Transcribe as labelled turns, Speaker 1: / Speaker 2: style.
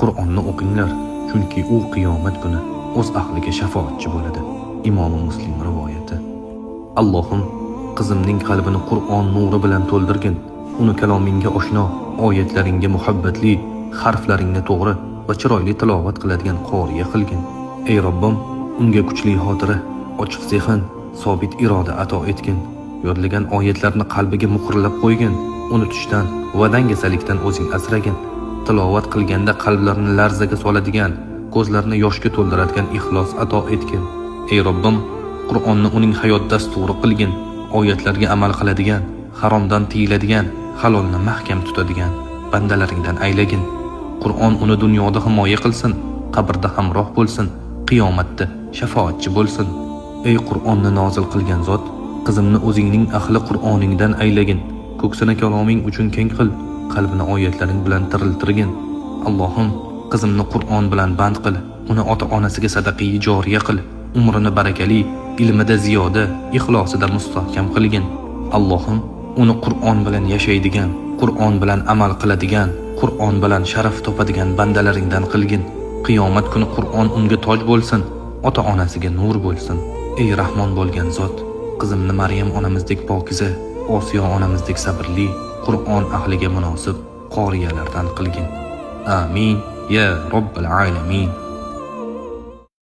Speaker 1: Qur'onni o'qinglar, chunki u qiyomat kuni o'z ahliga shafoatchi bo'ladi. Imom Muslim rivoyati. Allohim, qizimning qalbini Qur'on nuri bilan to'ldirgin. Uni kalomingga oshno, oyatlaringga muhabbatli, harflaringni to'g'ri va chiroyli tilovat qiladigan qoriya qilgin. Ey Robbim, unga kuchli xotira, ochiq zehn, sobit iroda ato etgin. Yodlagan oyatlarni qalbiga muhrlab qo'ygin. Unutishdan va dangasalikdan o'zing asragin. Tilovat qilganda qalblarni larzaga soladigan, ko'zlarni yoshga to'ldiradigan ixlos ato etgin. Ey Robbim, Qur'onni uning hayot dasturi qilgin. Oyatlarga amal qiladigan, haromdan tiyiladigan, halolni mahkam tutadigan bandalaringdan aylagin. Qur'on uni dunyoda himoya qilsin, qabrda hamroh bo'lsin, qiyomatda shafoatchi bo'lsin. Ey Qur'onni nozil qilgan zot, qizimni o'zingning ahli Qur'oningdan aylagin. Ko'ksini kaloming uchun keng qil, qalbini oyatlaring bilan tiriltirgin. Allohim, qizimni Qur'on bilan band qil, uni ota-onasiga sadaqai joriya qil, umrini barakali, ilmida ziyoda, ixlosida mustahkam qilgin. Allohim, uni Qur'on bilan yashaydigan, Qur'on bilan amal qiladigan, Qur'on bilan sharaf topadigan bandalaringdan qilgin. Qiyomat kuni Qur'on unga toj bo'lsin, ota-onasiga nur bo'lsin. Ey Rahmon bo'lgan zot, qizimni Maryam onamizdek pokiza, Osiyo onamizdek sabrli, Qur'on ahliga munosib qoriyalardan qilgin. Amin ya Robbil alamin.